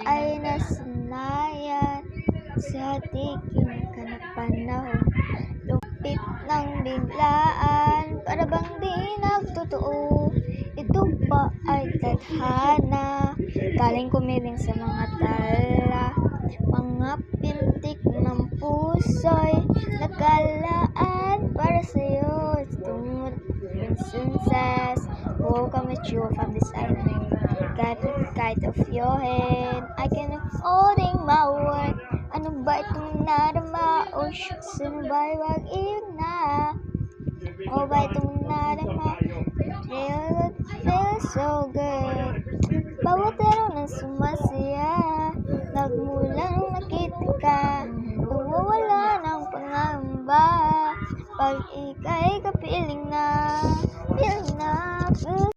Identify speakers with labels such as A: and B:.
A: ay nasanayan sa tiging ka na panahon. Lupit ng biglaan, para bang di nagtotoo. Ito ba ay tadhana? Galing kumiling sa mga tala. Mga pintik ng puso'y nakalaan para sa'yo. Tungo princess, who come with you from this island. Got the kite of your hand, I can holding my word. Ano ba itong narama? Oh shucks, ano ba'y wag-ibig na? O ba itong narama? It feels so good. Bawat araw na sumasaya, nagmula nung nakita ka, nawawala ng pangamba. Pag ika'y kapiling na,